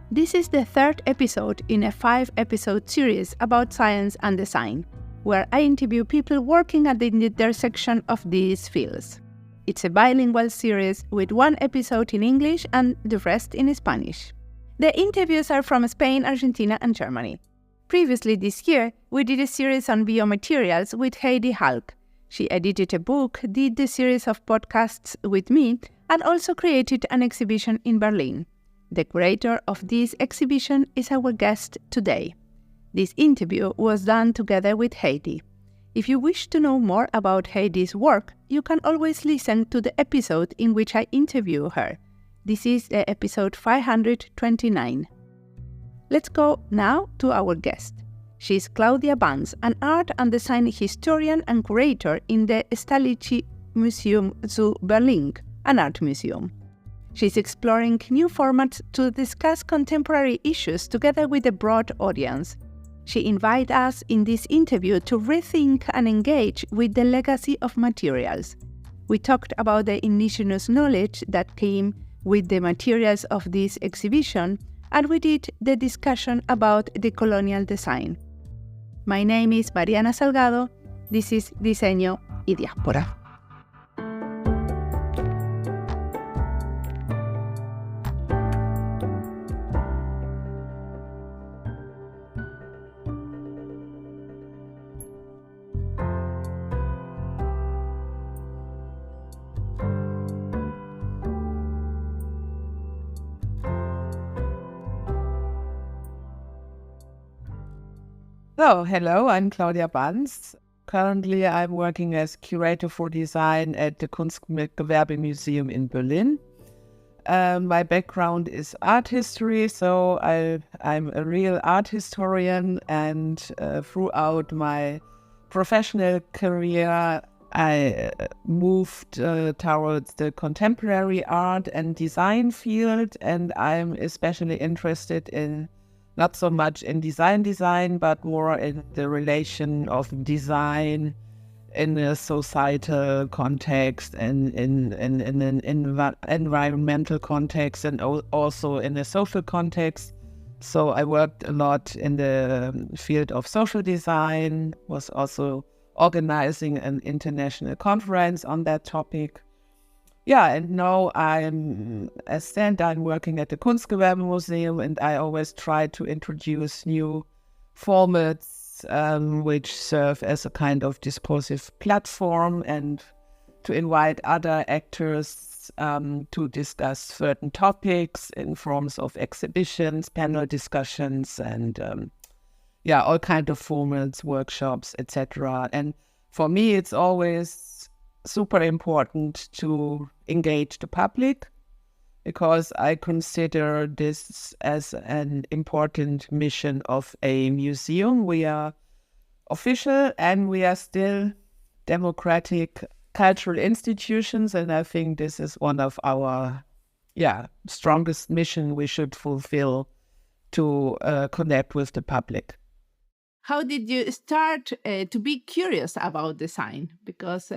This is the third episode in a 5-episode series about science and design, where I interview people working at the intersection of these fields. It's a bilingual series with 1 episode in English and the rest in Spanish. The interviews are from Spain, Argentina, and Germany. Previously this year, we did a series on biomaterials with Heidi Jalkh. She edited a book, did the series of podcasts with me, and also created an exhibition in Berlin. The curator of this exhibition is our guest today. This interview was done together with Heidi. If you wish to know more about Heidi's work, you can always listen to the episode in which I interview her. This is the episode 529. Let's go now to our guest. She's Claudia Banz, an art and design historian and curator in the Staatliche Museum zu Berlin, an art museum. She's exploring new formats to discuss contemporary issues together with a broad audience. She invited us in this interview to rethink and engage with the legacy of materials. We talked about the indigenous knowledge that came with the materials of this exhibition, and we did the discussion about decolonial design. My name is Mariana Salgado. This is Diseño y Diáspora. So, hello, I'm Claudia Banz. Currently, I'm working as curator for design at the Kunstgewerbe Museum in Berlin. My background is art history, so I'm a real art historian, and throughout my professional career, I moved towards the contemporary art and design field, and I'm especially interested in not so much in design, but more in the relation of design in a societal context and in an environmental context, and also in a social context. So I worked a lot in the field of social design, was also organizing an international conference on that topic. Yeah, and now I'm working at the Kunstgewerbe Museum, and I always try to introduce new formats which serve as a kind of discursive platform, and to invite other actors to discuss certain topics in forms of exhibitions, panel discussions, and all kinds of formats, workshops, etc. And for me, it's always super important to engage the public, because I consider this as an important mission of a museum. We are official and we are still democratic cultural institutions, and I think this is one of our strongest mission we should fulfill, to connect with the public. How did you start to be curious about design? Because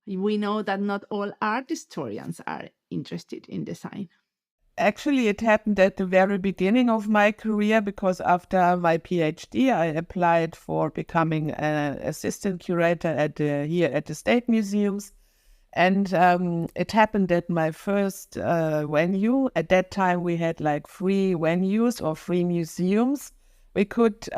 we know that not all art historians are interested in design. Actually, it happened at the very beginning of my career, because after my PhD, I applied for becoming an assistant curator here at the State Museums. And it happened that my first venue, at that time we had like 3 venues or 3 museums we could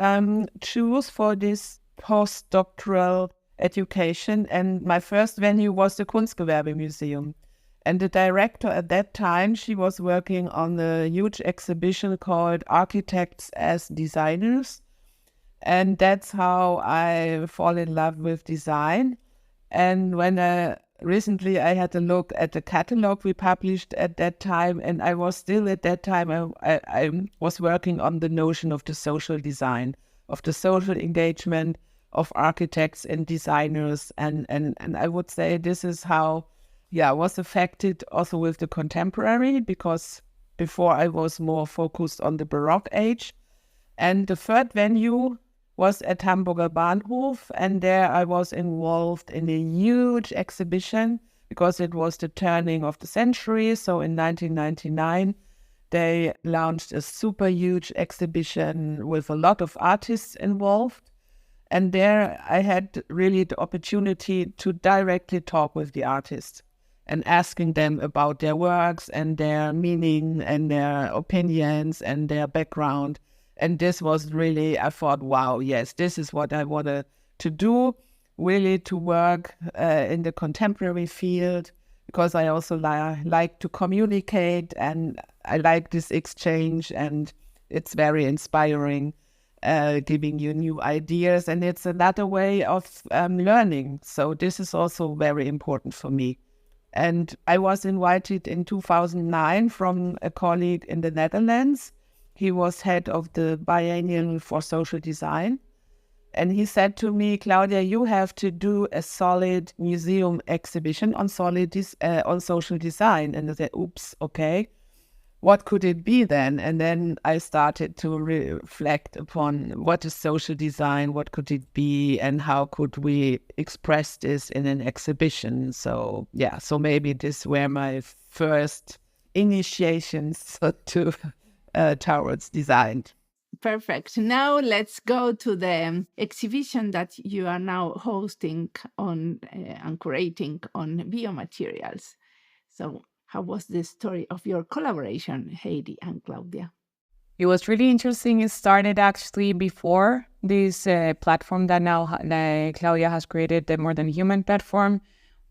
choose for this postdoctoral education, and my first venue was the Kunstgewerbe Museum. And the director at that time, she was working on a huge exhibition called Architects as Designers. And that's how I fall in love with design. And when recently I had a look at the catalog we published at that time, and I was still at that time, I was working on the notion of the social design, of the social engagement of architects and designers, and I would say this is how I was affected also with the contemporary, because before I was more focused on the Baroque age. And the third venue was at Hamburger Bahnhof, and there I was involved in a huge exhibition because it was the turning of the century. So in 1999, they launched a super huge exhibition with a lot of artists involved. And there I had really the opportunity to directly talk with the artists and asking them about their works and their meaning and their opinions and their background. And this was really, I thought, wow, yes, this is what I wanted to do, really to work in the contemporary field, because I also like to communicate and I like this exchange, and it's very inspiring, giving you new ideas, and it's another way of learning. So this is also very important for me. And I was invited in 2009 from a colleague in the Netherlands. He was head of the Biennial for Social Design. And he said to me, Claudia, you have to do a solid museum exhibition on social design. And I said, oops, okay. What could it be then? And then I started to reflect upon what is social design, what could it be, and how could we express this in an exhibition. So yeah, so maybe these were my first initiations to towards design. Perfect. Now let's go to the exhibition that you are now hosting on and curating on biomaterials. So how was the story of your collaboration, Heidi and Claudia? It was really interesting. It started actually before this platform that now Claudia has created, the More Than Human platform.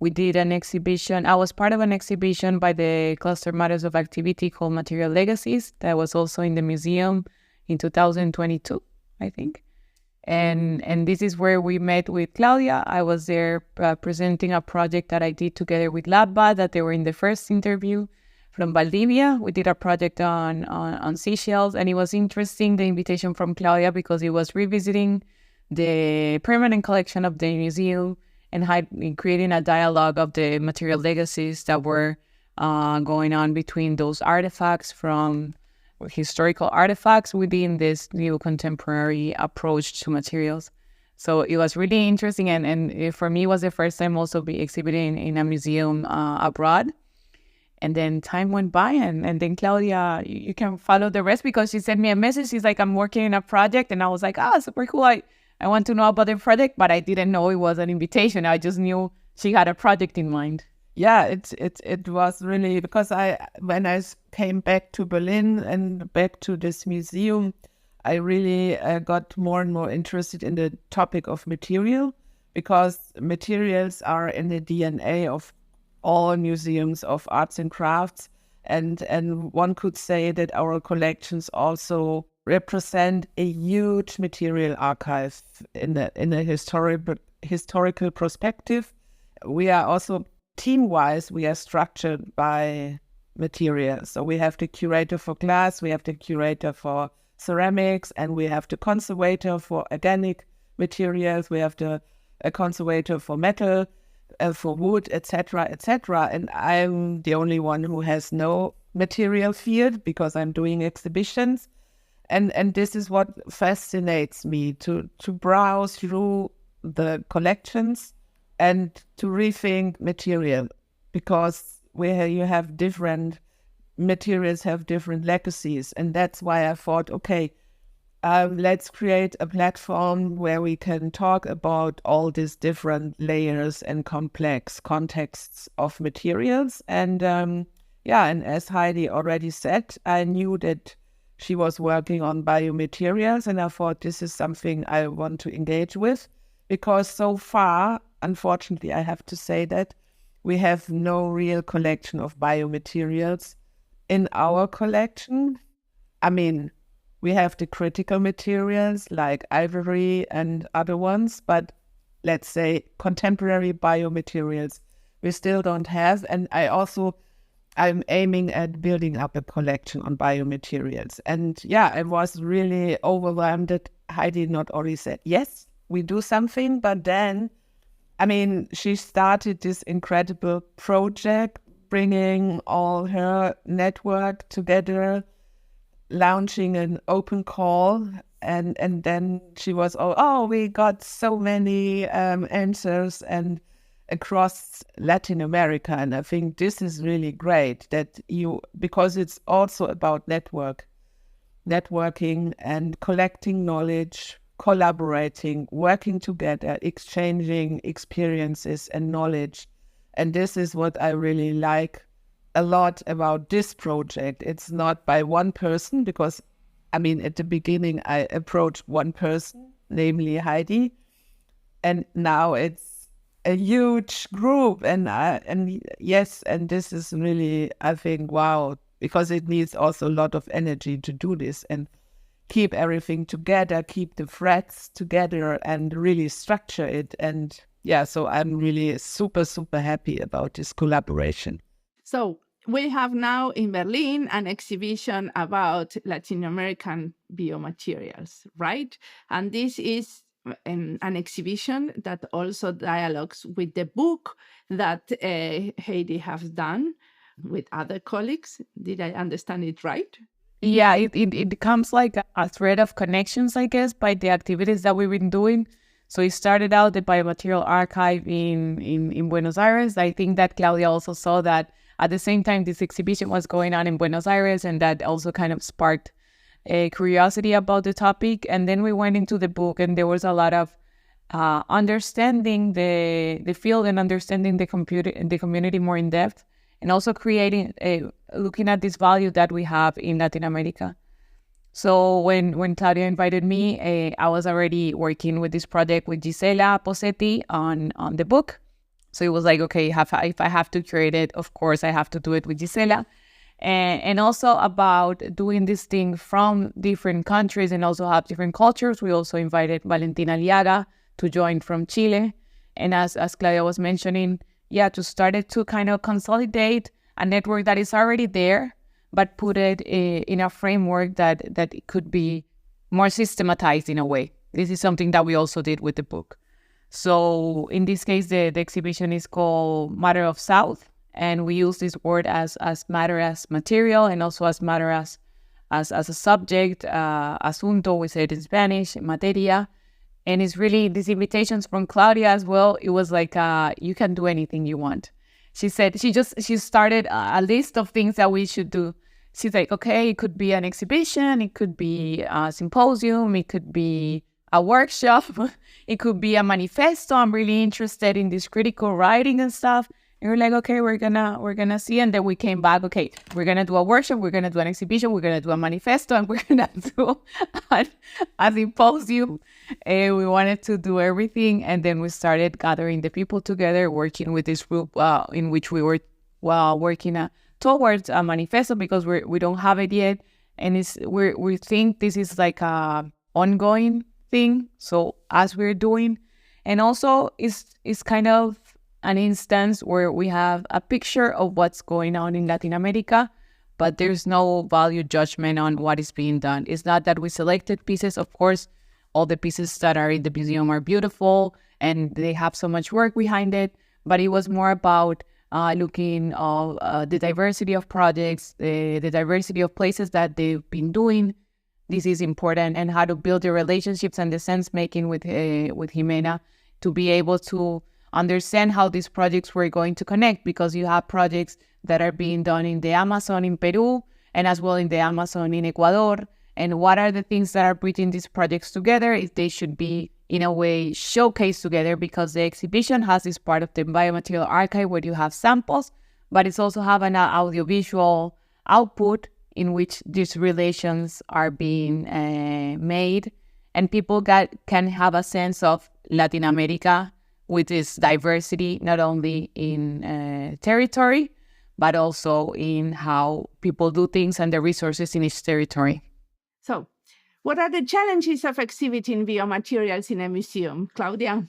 We did an exhibition. I was part of an exhibition by the Cluster Matters of Activity called Material Legacies that was also in the museum in 2022, I think. And this is where we met with Claudia. I was there presenting a project that I did together with Labba, that they were in the first interview from Valdivia. We did a project on seashells, and it was interesting, the invitation from Claudia, because it was revisiting the permanent collection of the museum and creating a dialogue of the material legacies that were going on between those artifacts from historical artifacts within this new contemporary approach to materials. So it was really interesting, and for me, it was the first time also be exhibiting in a museum abroad. And then time went by, and then Claudia, you can follow the rest, because she sent me a message. She's like, I'm working in a project, and I was like, super cool. I want to know about the project, but I didn't know it was an invitation. I just knew she had a project in mind. Yeah, it was really, because when I came back to Berlin and back to this museum, I really got more and more interested in the topic of material, because materials are in the DNA of all museums of arts and crafts, and one could say that our collections also represent a huge material archive in a historical perspective. We are also team-wise, we are structured by materials. So we have the curator for glass, we have the curator for ceramics, and we have the conservator for organic materials, we have the conservator for metal, for wood, etc., etc. And I'm the only one who has no material field, because I'm doing exhibitions. And this is what fascinates me, to browse through the collections and to rethink material, because where you have different materials have different legacies. And that's why I thought, okay, let's create a platform where we can talk about all these different layers and complex contexts of materials. And and as Heidi already said, I knew that she was working on biomaterials, and I thought this is something I want to engage with, because so far, unfortunately, I have to say that we have no real collection of biomaterials in our collection. I mean, we have the critical materials like ivory and other ones, but let's say contemporary biomaterials we still don't have. And I'm aiming at building up a collection on biomaterials. And I was really overwhelmed that Heidi not only said, yes, we do something, but then, she started this incredible project, bringing all her network together, launching an open call, and then she was, we got so many answers, and across Latin America. And I think this is really great because it's also about networking and collecting knowledge, collaborating, working together, exchanging experiences and knowledge. And this is what I really like a lot about this project. It's not by one person, because at the beginning I approached one person, namely Heidi, and now it's a huge group. And this is really, I think, wow, because it needs also a lot of energy to do this and keep everything together, keep the threads together and really structure it. And so I'm really super, super happy about this collaboration. So we have now in Berlin an exhibition about Latin American biomaterials, right? And this is an exhibition that also dialogues with the book that Heidi has done with other colleagues. Did I understand it right? Yeah, it becomes like a thread of connections, I guess, by the activities that we've been doing. So it started out the Biomaterial Archive in Buenos Aires. I think that Claudia also saw that at the same time this exhibition was going on in Buenos Aires, and that also kind of sparked a curiosity about the topic. And then we went into the book, and there was a lot of understanding the field and understanding the community more in depth, and also looking at this value that we have in Latin America. So when Claudia invited me, I was already working with this project with Gisela Posetti on the book. So it was like, okay, if I have to curate it, of course I have to do it with Gisela. And also about doing this thing from different countries and also have different cultures. We also invited Valentina Liaga to join from Chile. And as Claudia was mentioning, to start it to kind of consolidate a network that is already there, but put it in a framework that it could be more systematized in a way. This is something that we also did with the book. So in this case, the exhibition is called Matter of South, and we use this word as matter as material, and also as matter as a subject, asunto, we say it in Spanish, materia. And it's really these invitations from Claudia as well. It was like, you can do anything you want. She said she started a list of things that we should do. She's like, okay, it could be an exhibition, it could be a symposium, it could be a workshop, it could be a manifesto. I'm really interested in this critical writing and stuff. And we're like, okay, we're gonna see. And then we came back, okay, we're gonna do a workshop, we're gonna do an exhibition, we're gonna do a manifesto, and we're gonna do a symposium. We wanted to do everything, and then we started gathering the people together, working with this group in which we were working towards a manifesto, because we don't have it yet, and we think this is like a ongoing thing. So as we're doing, and also it's kind of an instance where we have a picture of what's going on in Latin America, but there's no value judgment on what is being done. It's not that we selected pieces. Of course, all the pieces that are in the museum are beautiful and they have so much work behind it, but it was more about looking at the diversity of projects, the diversity of places that they've been doing. This is important, and how to build the relationships and the sense making with Jimena to be able to understand how these projects were going to connect, because you have projects that are being done in the Amazon in Peru and as well in the Amazon in Ecuador. And what are the things that are bringing these projects together? If they should be, in a way, showcased together, because the exhibition has this part of the biomaterial archive where you have samples, but it's also have an audiovisual output in which these relations are being made, and people can have a sense of Latin America with this diversity, not only in territory, but also in how people do things and the resources in each territory. So, what are the challenges of exhibiting biomaterials in a museum, Claudia?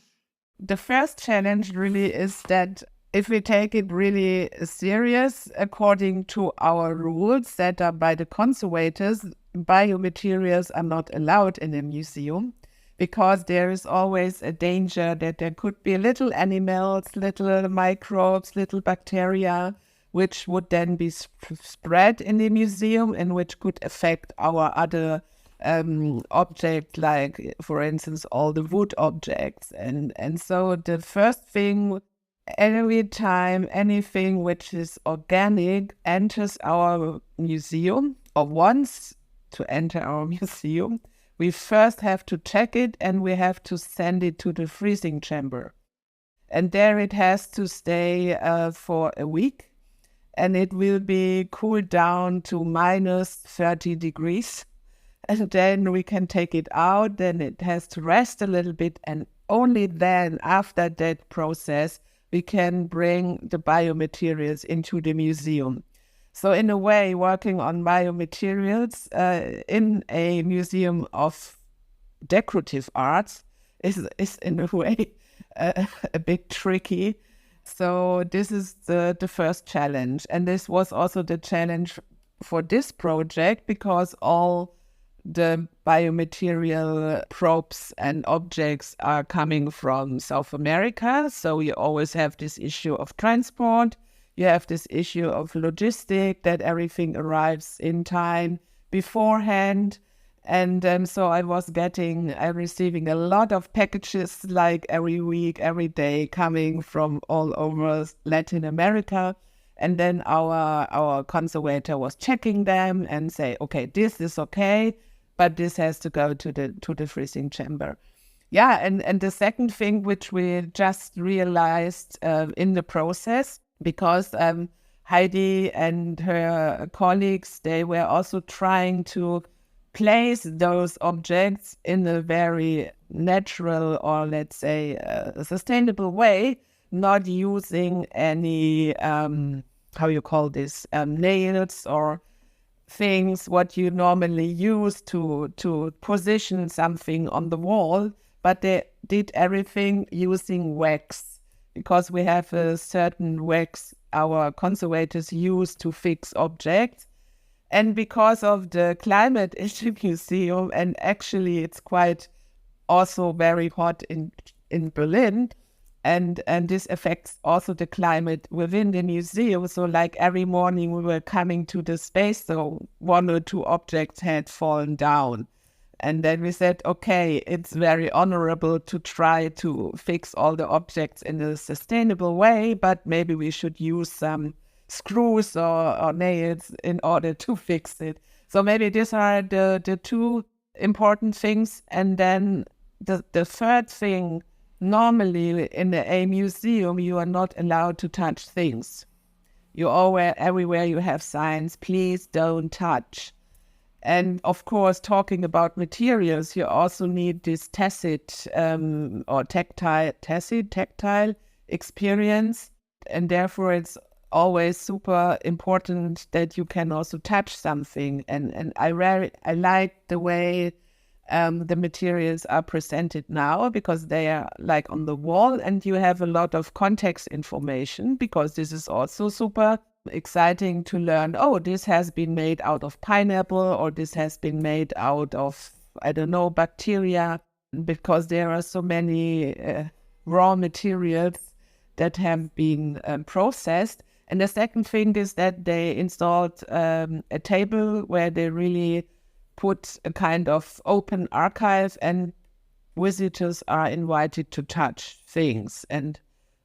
The first challenge really is that if we take it really serious, according to our rules set up by the conservators, biomaterials are not allowed in a museum, because there is always a danger that there could be little animals, little microbes, little bacteria, which would then be spread in the museum and which could affect our other objects, like, for instance, all the wood objects. And so the first thing Every time anything which is organic enters our museum or wants to enter our museum, we first have to check it and we have to send it to the freezing chamber. And there it has to stay for a week, and it will be cooled down to minus 30 degrees. And then we can take it out, then it has to rest a little bit, and only then, after that process, we can bring the biomaterials into the museum. So in a way, working on biomaterials in a museum of decorative arts is in a way a bit tricky. So this is the first challenge. And this was also the challenge for this project, because all the biomaterial probes and objects are coming from South America. So you always have this issue of transport. You have this issue of logistic, that everything arrives in time beforehand. And so I was receiving a lot of packages, like every week, every day, coming from all over Latin America. And then our conservator was checking them and say, okay, this is okay, but this has to go to the freezing chamber. Yeah, and the second thing which we just realized in the process, because Heidi and her colleagues, they were also trying to place those objects in a very natural, or let's say sustainable way, not using any, nails or things what you normally use to position something on the wall, but they did everything using wax, because we have a certain wax our conservators use to fix objects. And because of the climate in the museum, and actually it's quite also very hot in Berlin, and this affects also the climate within the museum. So like every morning we were coming to the space, so one or two objects had fallen down. And then we said, okay, it's very honorable to try to fix all the objects in a sustainable way, but maybe we should use some screws or nails in order to fix it. So maybe these are the two important things. And then the third thing, normally in a museum, you are not allowed to touch things. Everywhere you have signs, please don't touch. And of course, talking about materials, you also need this tacit tactile experience. And therefore it's always super important that you can also touch something. And I like the way the materials are presented now, because they are like on the wall and you have a lot of context information, because this is also super exciting to learn, oh, this has been made out of pineapple, or this has been made out of, I don't know, bacteria, because there are so many raw materials that have been processed. And the second thing is that they installed a table where they really put a kind of open archive, and visitors are invited to touch things. And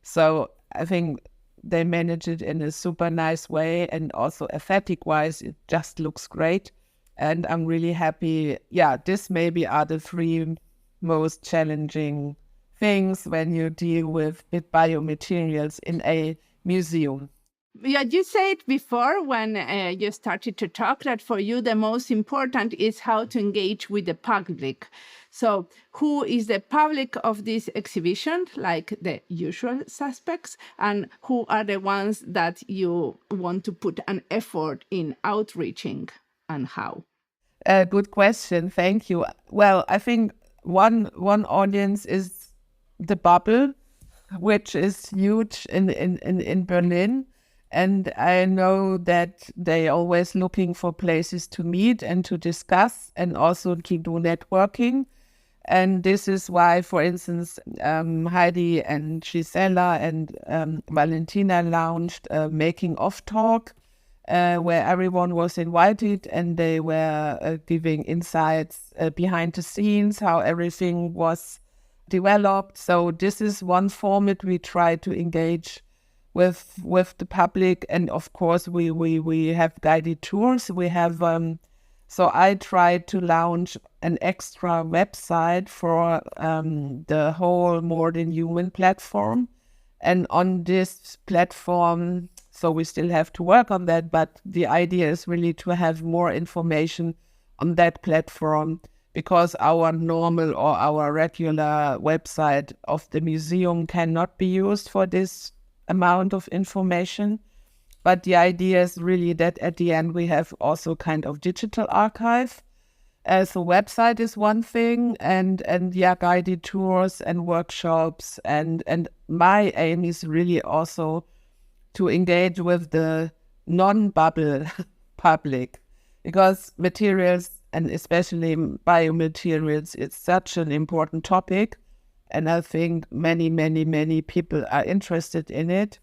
so I think they manage it in a super nice way, and also aesthetic-wise, it just looks great. And I'm really happy. Yeah, this maybe are the three most challenging things when you deal with biomaterials in a museum. Yeah, you said before when you started to talk that for you the most important is how to engage with the public. So who is the public of this exhibition, like the usual suspects, and who are the ones that you want to put an effort in outreaching, and how? Good question. Thank you. Well, I think one audience is the bubble, which is huge in Berlin. And I know that they always looking for places to meet and to discuss, and also to do networking. And this is why, for instance, Heidi and Gisela and Valentina launched a Making of Talk, where everyone was invited, and they were giving insights behind the scenes, how everything was developed. So this is one format we try to engage with the public. And of course, we have guided tours. We have, so I tried to launch an extra website for the whole More Than Human platform. And on this platform, so we still have to work on that, but the idea is really to have more information on that platform, because our normal or our regular website of the museum cannot be used for this amount of information. But the idea is really that at the end we have also kind of digital archive. So website is one thing, and guided tours and workshops, and my aim is really also to engage with the non-bubble public, because materials, and especially biomaterials, it's such an important topic, and I think many people are interested in it.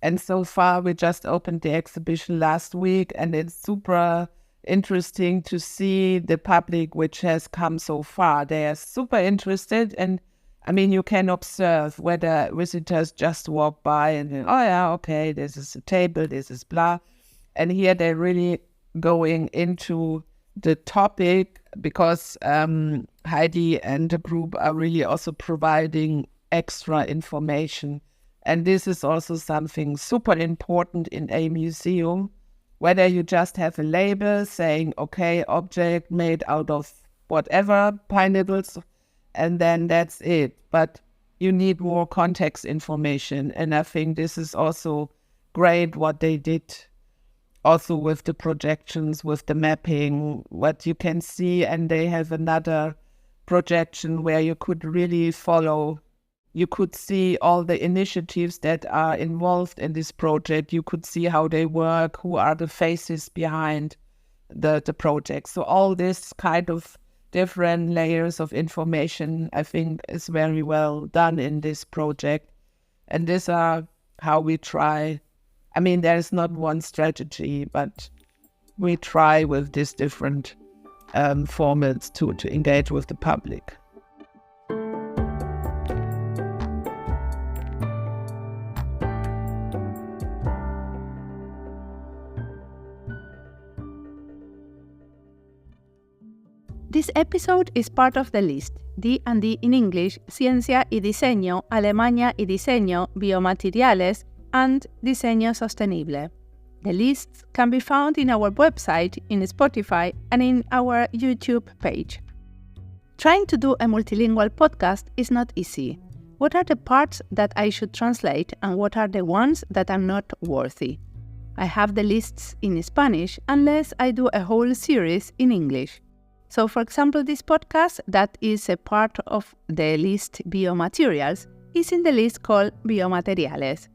And so far we just opened the exhibition last week, and it's super interesting to see the public which has come so far. They are super interested, and I mean, you can observe whether visitors just walk by and think, oh yeah, okay, this is a table, this is blah. And here they're really going into the topic, because Heidi and the group are really also providing extra information. And this is also something super important in a museum, whether you just have a label saying, okay, object made out of whatever, pineapples, and then that's it. But you need more context information. And I think this is also great what they did also with the projections, with the mapping, what you can see. And they have another projection where you could really follow. You could see all the initiatives that are involved in this project. You could see how they work, who are the faces behind the project. So all this kind of different layers of information, I think, is very well done in this project. And these are how we try. I mean, there's not one strategy, but we try with these different formats to engage with the public. This episode is part of the list D&D in English, Ciencia y Diseño, Alemania y Diseño, Biomateriales, and Diseño Sostenible. The lists can be found in our website, in Spotify, and in our YouTube page. Trying to do a multilingual podcast is not easy. What are the parts that I should translate, and what are the ones that are not worthy? I have the lists in Spanish unless I do a whole series in English. So, for example, this podcast, that is a part of the list Biomaterials, is in the list called Biomateriales.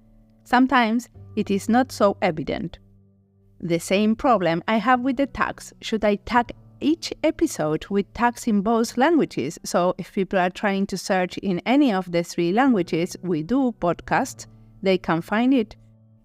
Sometimes it is not so evident. The same problem I have with the tags. Should I tag each episode with tags in both languages? So if people are trying to search in any of the 3 languages we do podcasts, they can find it.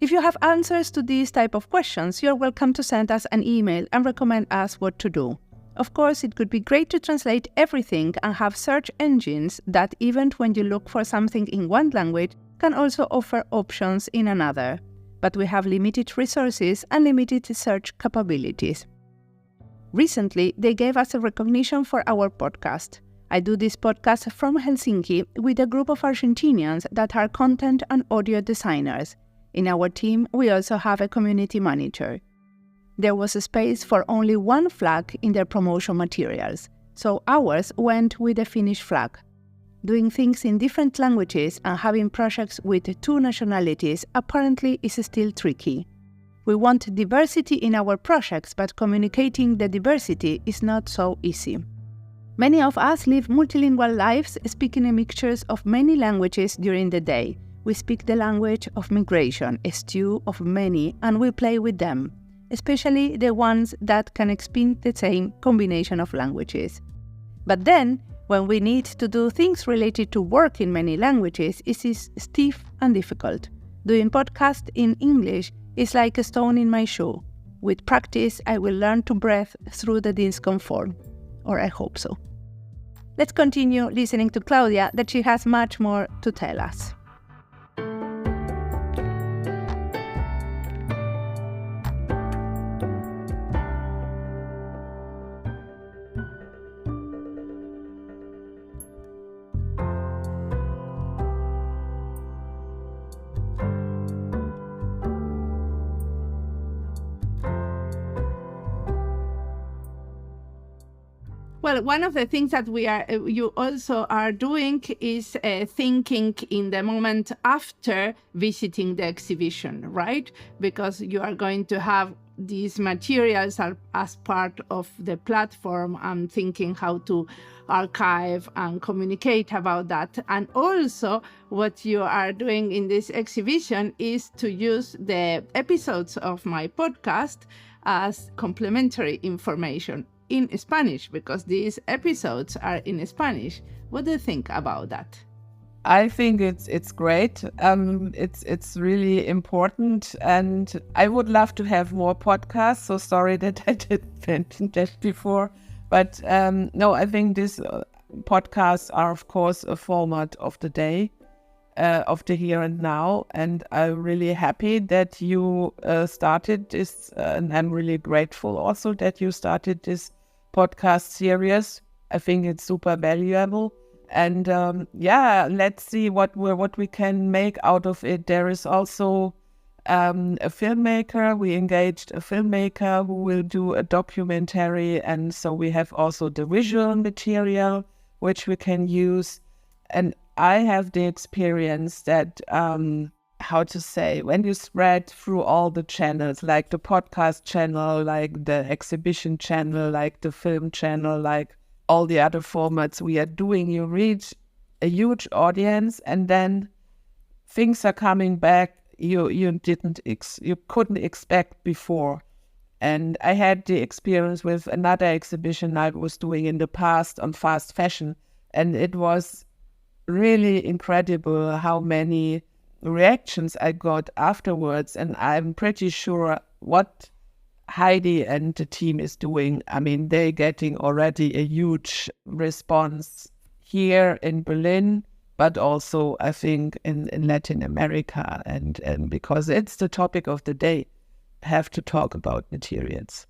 If you have answers to these type of questions, you're welcome to send us an email and recommend us what to do. Of course, it could be great to translate everything and have search engines that, even when you look for something in one language, can also offer options in another. But we have limited resources and limited search capabilities. Recently, they gave us a recognition for our podcast. I do this podcast from Helsinki with a group of Argentinians that are content and audio designers. In our team, we also have a community manager. There was a space for only one flag in their promotion materials, so ours went with a Finnish flag. Doing things in different languages and having projects with 2 nationalities apparently is still tricky. We want diversity in our projects, but communicating the diversity is not so easy. Many of us live multilingual lives, speaking a mixture of many languages during the day. We speak the language of migration, a stew of many, and we play with them, especially the ones that can explain the same combination of languages. But then, when we need to do things related to work in many languages, it is stiff and difficult. Doing podcast in English is like a stone in my shoe. With practice, I will learn to breathe through the discomfort. Or I hope so. Let's continue listening to Claudia, that she has much more to tell us. Well, one of the things that you also are doing is thinking in the moment after visiting the exhibition, right? Because you are going to have these materials as part of the platform and thinking how to archive and communicate about that. And also what you are doing in this exhibition is to use the episodes of my podcast as complementary information in Spanish, because these episodes are in Spanish. What do you think about that? I think it's great. It's really important, and I would love to have more podcasts. So sorry that I didn't mention that before, but no, I think these podcasts are of course a format of the day, of the here and now, and I'm really happy that you started this, and I'm really grateful also that you started this podcast series. I think it's super valuable, and let's see what we can make out of it. There is also a filmmaker. We engaged a filmmaker who will do a documentary, and so we have also the visual material which we can use. And I have the experience that when you spread through all the channels, like the podcast channel, like the exhibition channel, like the film channel, like all the other formats we are doing, you reach a huge audience, and then things are coming back you couldn't expect before. And I had the experience with another exhibition I was doing in the past on fast fashion, and it was really incredible how many reactions I got afterwards. And I'm pretty sure what Heidi and the team is doing, I mean, they're getting already a huge response here in Berlin, but also I think in Latin America, and because it's the topic of the day, have to talk about materials.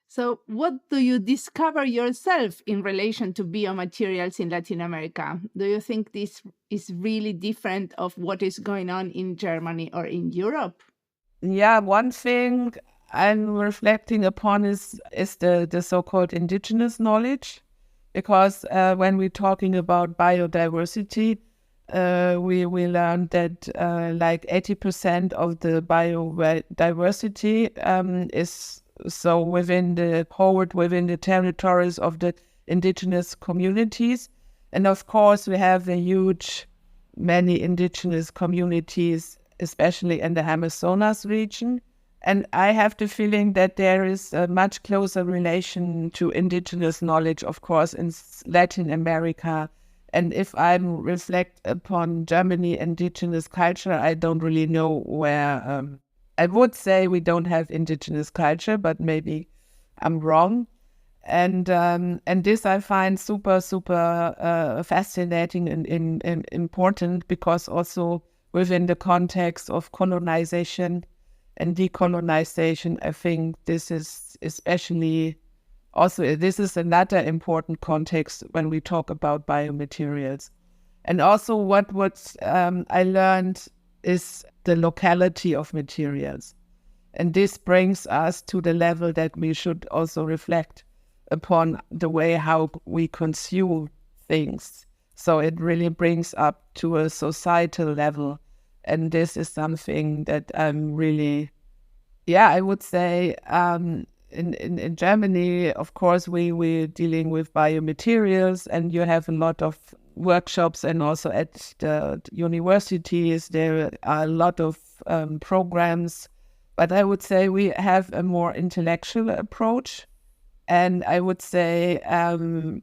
So what do you discover yourself in relation to biomaterials in Latin America? Do you think this is really different of what is going on in Germany or in Europe? Yeah, one thing I'm reflecting upon is the so-called indigenous knowledge, because when we're talking about biodiversity, we learned that like 80% of the biodiversity is so within the territories of the indigenous communities. And of course, we have many indigenous communities, especially in the Amazonas region. And I have the feeling that there is a much closer relation to indigenous knowledge, of course, in Latin America. And if I reflect upon Germany indigenous culture, I don't really know where. I would say we don't have indigenous culture, but maybe I'm wrong. And this I find super fascinating and important, because also within the context of colonization and decolonization, I think this is especially also, this is another important context when we talk about biomaterials. And also what I learned is the locality of materials. And this brings us to the level that we should also reflect upon the way how we consume things. So it really brings up to a societal level. And this is something that I'm really, I would say, in Germany, of course, we're dealing with biomaterials, and you have a lot of workshops, and also at the universities, there are a lot of programs. But I would say we have a more intellectual approach. And I would say,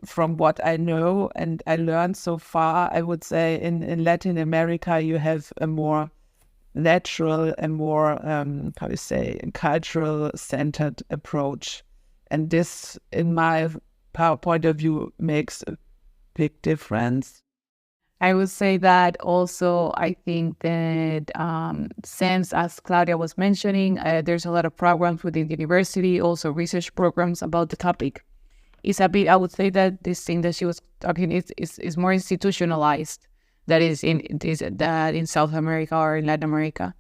from what I know and I learned so far, I would say in Latin America, you have a more natural and more, cultural-centered approach. And this, in my point of view, makes big difference? I would say that also, I think that since, as Claudia was mentioning, there's a lot of programs within the university, also research programs about the topic. It's a bit, I would say that this thing that she was talking is more institutionalized that in South America or in Latin America.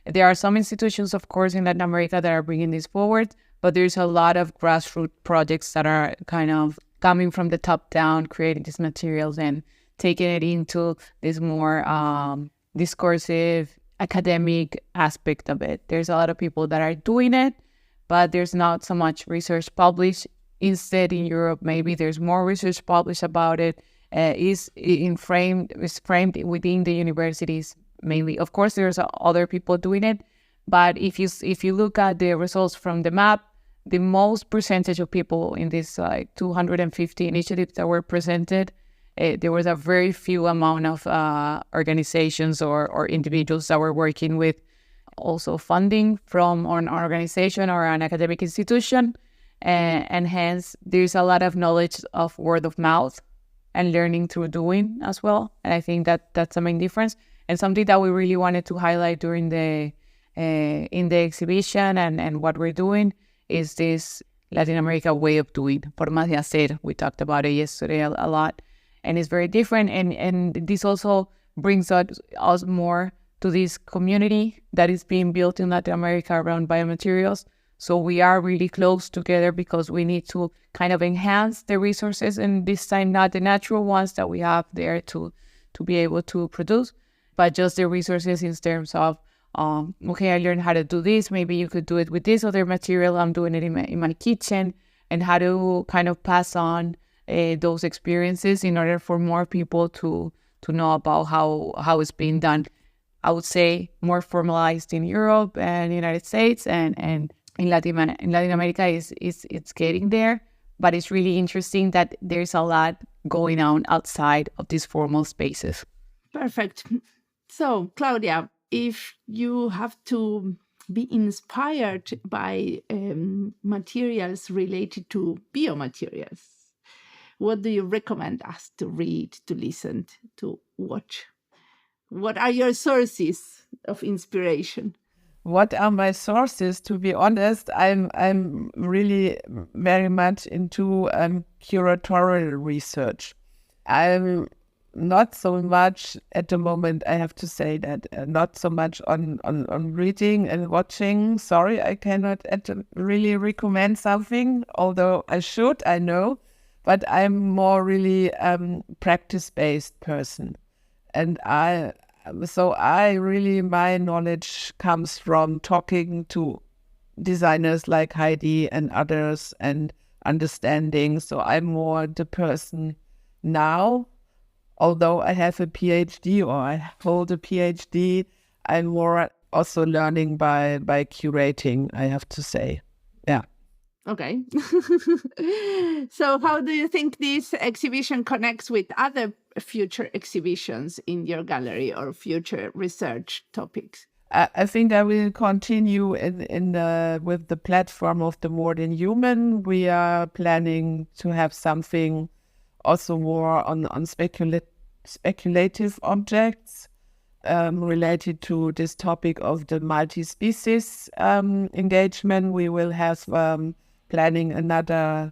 There are some institutions, of course, in Latin America that are bringing this forward, but there's a lot of grassroots projects that are kind of coming from the top down, creating these materials and taking it into this more discursive, academic aspect of it. There's a lot of people that are doing it, but there's not so much research published. Instead, in Europe, maybe there's more research published about it. Is framed within the universities mainly. Of course, there's other people doing it, but if you look at the results from the map, the most percentage of people in this 250 initiatives that were presented, there was a very few amount of organizations or individuals that were working with also funding from an organization or an academic institution, and hence there's a lot of knowledge of word of mouth and learning through doing as well. And I think that that's the main difference, and something that we really wanted to highlight during the in the exhibition and what we're doing is this Latin America way of doing, formas de hacer. We talked about it yesterday a lot, and it's very different. And this also brings us more to this community that is being built in Latin America around biomaterials. So we are really close together because we need to kind of enhance the resources, and this time not the natural ones that we have there to be able to produce, but just the resources in terms of, okay, I learned how to do this. Maybe you could do it with this other material. I'm doing it in my kitchen, and how to kind of pass on those experiences in order for more people to know about how it's being done. I would say more formalized in Europe and United States, and in Latin America it's getting there, but it's really interesting that there's a lot going on outside of these formal spaces. Perfect. So, Claudia, if you have to be inspired by materials related to biomaterials, what do you recommend us to read, to listen, to watch? What are your sources of inspiration? What are my sources? To be honest, I'm really very much into curatorial research. I'm not so much at the moment, I have to say that, not so much on reading and watching. Sorry, I cannot really recommend something, although I should, I know, but I'm more really practice-based person. And my knowledge comes from talking to designers like Heidi and others and understanding. So I'm more the person now, although I have a PhD or I hold a PhD, I'm more also learning by curating, I have to say. Yeah. Okay. So how do you think this exhibition connects with other future exhibitions in your gallery or future research topics? I think I will continue with the platform of the More Than Human. We are planning to have something also more on speculative objects related to this topic of the multi-species engagement. We will have planning another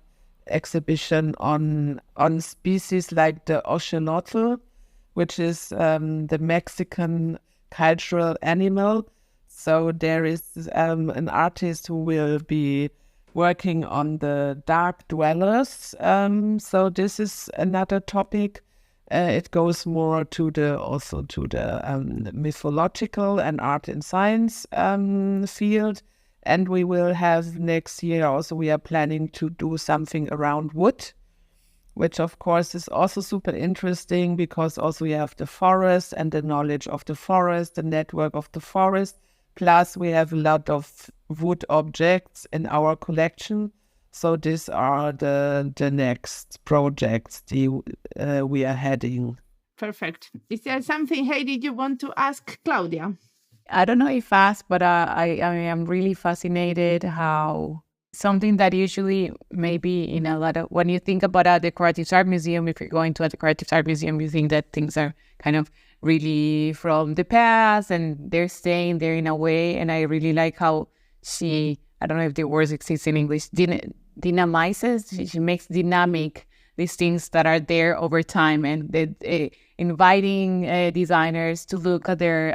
exhibition on species like the ocelotl, which is the Mexican cultural animal. So there is an artist who will be working on the dark dwellers. So this is another topic. It goes more to the mythological and art and science field. And we will have next year also, we are planning to do something around wood, which of course is also super interesting because also we have the forest and the knowledge of the forest, the network of the forest. Plus we have a lot of wood objects in our collection. So these are the next projects we are heading. Perfect. Is there something, Heidi, you want to ask Claudia? I don't know if ask, but I am really fascinated how something that usually maybe in a lot of, when you think about a decorative art museum, if you're going to a decorative art museum, you think that things are kind of really from the past and they're staying there in a way. And I really like how she, I don't know if the words exist in English, dynamizes, she makes dynamic these things that are there over time, and inviting designers to look at their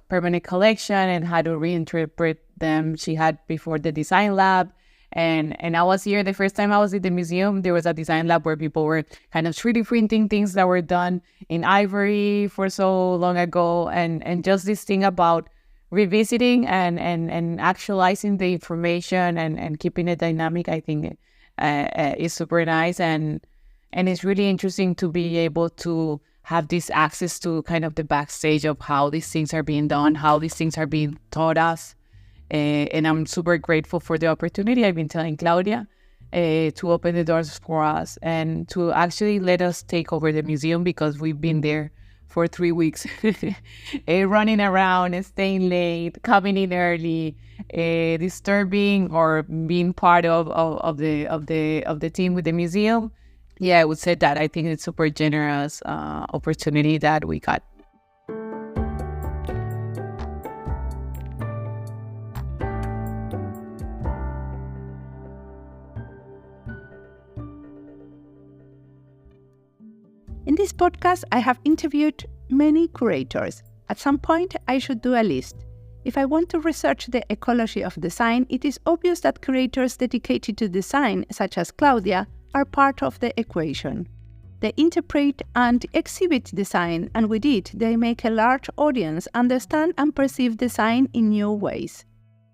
permanent collection and how to reinterpret them. She had before the design lab, and I was here the first time I was in the museum. There was a design lab where people were kind of 3D printing things that were done in ivory for so long ago, and just this thing about revisiting and actualizing the information and keeping it dynamic, I think is super nice, and it's really interesting to be able to have this access to kind of the backstage of how these things are being done, how these things are being taught us. And I'm super grateful for the opportunity. I've been telling Claudia to open the doors for us and to actually let us take over the museum, because we've been there for 3 weeks, running around, staying late, coming in early, disturbing or being part of the team with the museum. Yeah, I would say that I think it's super generous opportunity that we got. In this podcast, I have interviewed many curators. At some point, I should do a list. If I want to research the ecology of design, it is obvious that curators dedicated to design, such as Claudia, are part of the equation. They interpret and exhibit design, and with it, they make a large audience understand and perceive design in new ways.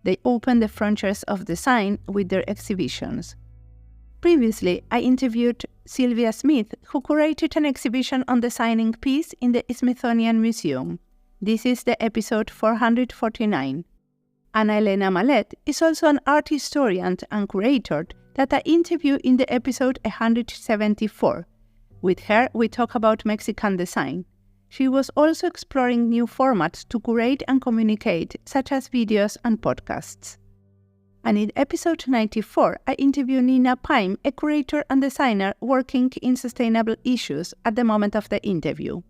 They open the frontiers of design with their exhibitions. Previously, I interviewed Sylvia Smith, who curated an exhibition on designing peace in the Smithsonian Museum. This is the episode 449. Ana Elena Malet is also an art historian and curator that I interviewed in the episode 174. With her, we talk about Mexican design. She was also exploring new formats to curate and communicate, such as videos and podcasts. And in episode 94, I interviewed Nina Paim, a curator and designer working in sustainable issues at the moment of the interview.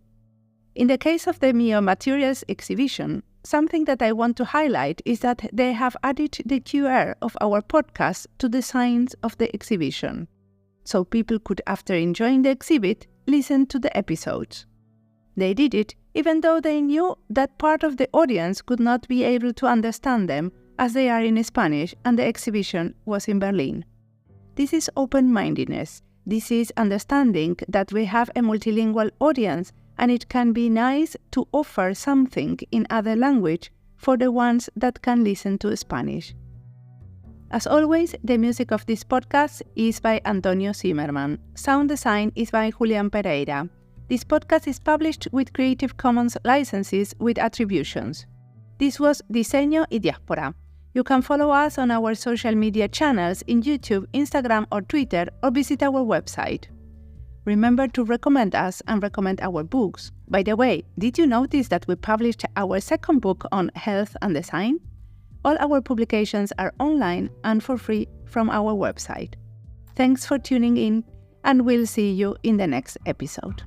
In the case of the Mio Materials exhibition, something that I want to highlight is that they have added the QR of our podcast to the signs of the exhibition, so people could, after enjoying the exhibit, listen to the episodes. They did it even though they knew that part of the audience could not be able to understand them, as they are in Spanish and the exhibition was in Berlin. This is open-mindedness. This is understanding that we have a multilingual audience, and it can be nice to offer something in other language for the ones that can listen to Spanish. As always, the music of this podcast is by Antonio Zimmerman. Sound design is by Julian Pereira. This podcast is published with Creative Commons licenses with attributions. This was Diseño y Diáspora. You can follow us on our social media channels in YouTube, Instagram, or Twitter, or visit our website. Remember to recommend us and recommend our books. By the way, did you notice that we published our second book on health and design? All our publications are online and for free from our website. Thanks for tuning in, and we'll see you in the next episode.